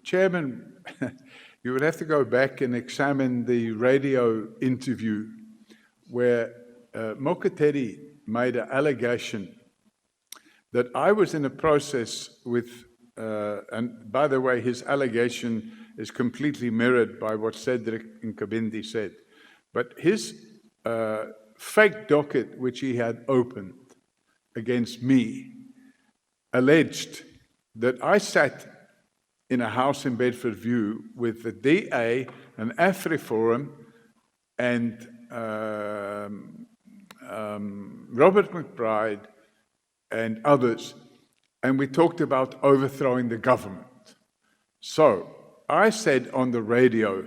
Chairman, you would have to go back and examine the radio interview where Mokateri made an allegation that I was in a process with, and by the way, his allegation is completely mirrored by what Cedric Nkabindi said. But his fake docket, which he had opened against me, alleged that I sat in a house in Bedford View with the DA, an AfriForum, and Robert McBride and others, and we talked about overthrowing the government. So I said on the radio,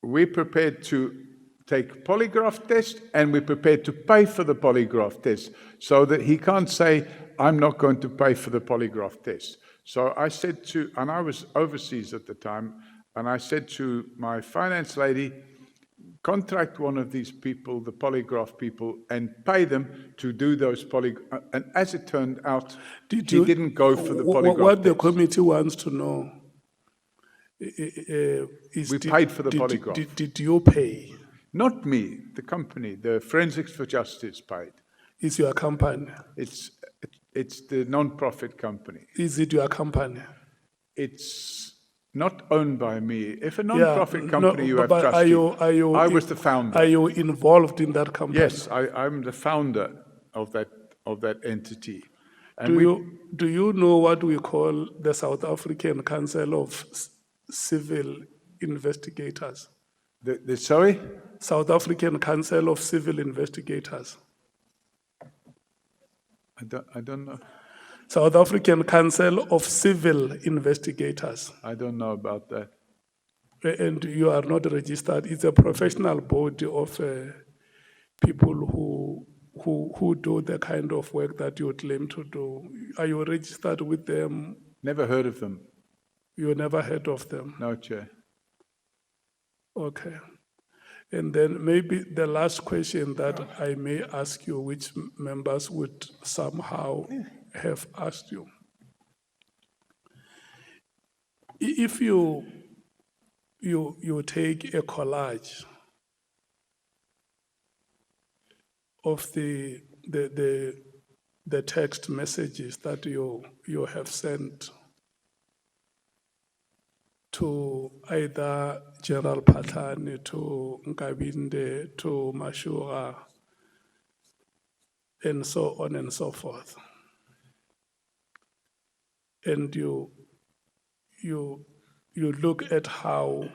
we're prepared to take polygraph test and we're prepared to pay for the polygraph test, so that he can't say, I'm not going to pay for the polygraph test. So I said to, and I was overseas at the time, and I said to my finance lady, contract one of these people, the polygraph people, and pay them to do those polygraphs. And as it turned out, he didn't go for the polygraph What the test. committee wants to know is... We paid for the polygraph. Did you pay? Not me, the company, the Forensics for Justice paid. Is your company? It's the non-profit company. Is it your company? It's not owned by me. If a non-profit company you have but trusted, I was the founder. Are you involved in that company? Yes, I'm the founder of that entity. And do you know what we call the South African Council of Civil Investigators? Sorry? South African Council of Civil Investigators. I don't know. South African Council of Civil Investigators. I don't know about that. And you are not registered. It's a professional body of people who do the kind of work that you claim to do. Are you registered with them? Never heard of them. You never heard of them? No, Chair. Okay. And then maybe the last question that I may ask you, which members would somehow have asked you. If you take a collage of the text messages that you have sent to either General Patani, to Nkabinde, to Mashuga, and so on and so forth. And you look at how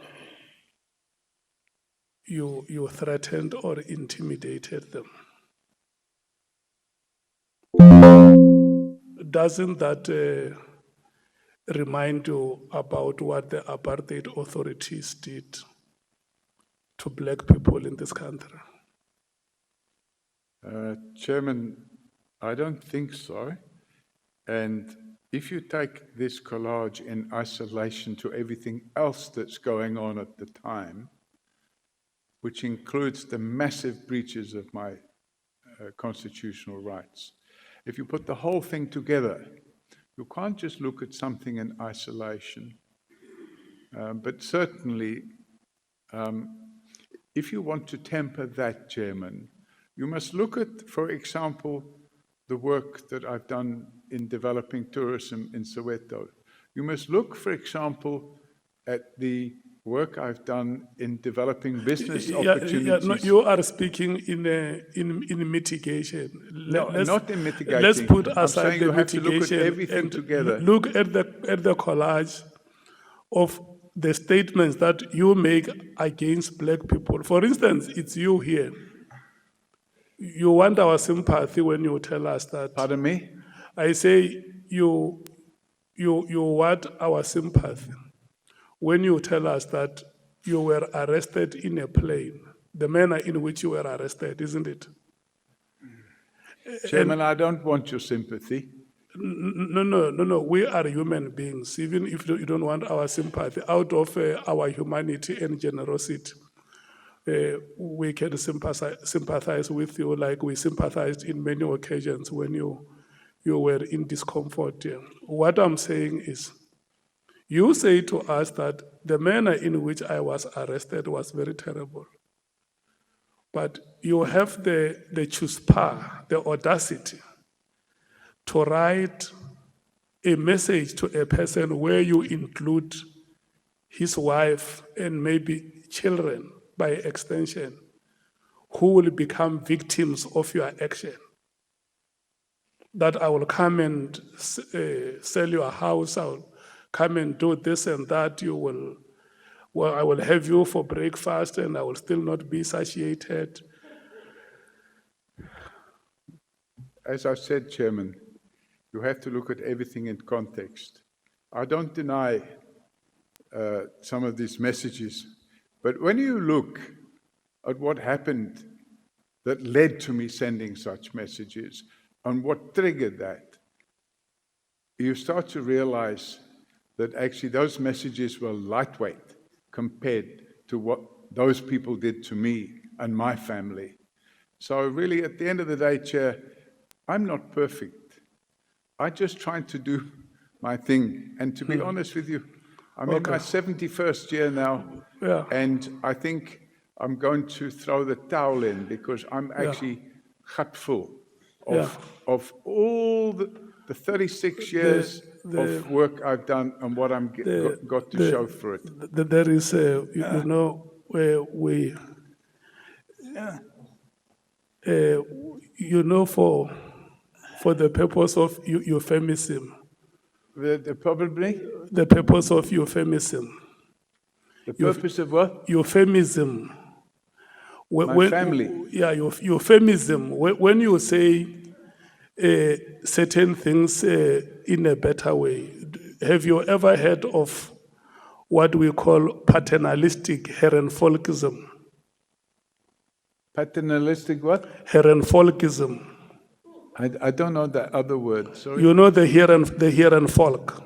you threatened or intimidated them. Doesn't that remind you about what the apartheid authorities did to black people in this country? Chairman, I don't think so. And if you take this collage in isolation to everything else that's going on at the time, which includes the massive breaches of my constitutional rights, if you put the whole thing together, you can't just look at something in isolation. But certainly, if you want to temper that, Chairman, you must look at, for example, the work that I've done in developing tourism in Soweto. You must look, for example, at the work I've done in developing business opportunities. No, you are speaking in mitigation. Not in mitigation. Let's put aside the you have to look at mitigation everything and together. look at the collage of the statements that you make against black people. For instance, it's you here. You want our sympathy when you tell us that. Pardon me? I say you want our sympathy when you tell us that you were arrested in a plane, the manner in which you were arrested, isn't it? Chairman, I don't want your sympathy. No. We are human beings. Even if you don't want our sympathy, out of our humanity and generosity, we can sympathize with you like we sympathized in many occasions when you were in discomfort. What I'm saying is, You say to us that the manner in which I was arrested was very terrible. But you have the chutzpah, the audacity, to write a message to a person where you include his wife and maybe children by extension, who will become victims of your action. That I will come and sell your house, I will come and do this and that, I will have you for breakfast and I will still not be satiated. As I said, Chairman, you have to look at everything in context. I don't deny some of these messages, but when you look at what happened that led to me sending such messages and what triggered that, you start to realize that actually those messages were lightweight compared to what those people did to me and my family. So really, at the end of the day, Chair, I'm not perfect. I'm just trying to do my thing. And to be honest with you, I'm in my 71st year now, and I think I'm going to throw the towel in because I'm actually gut full of all the 36 years of work I've done and what I'm got to show for it. There is, you know, where we, you know, for the purpose of euphemism. Probably? The purpose of euphemism. The purpose of what? Euphemism. My family. Yeah, euphemism. When you say certain things in a better way, have you ever heard of what we call paternalistic herrenfolkism? Paternalistic what? Herrenfolkism. I don't know that other word, sorry. You know the Herrenvolk.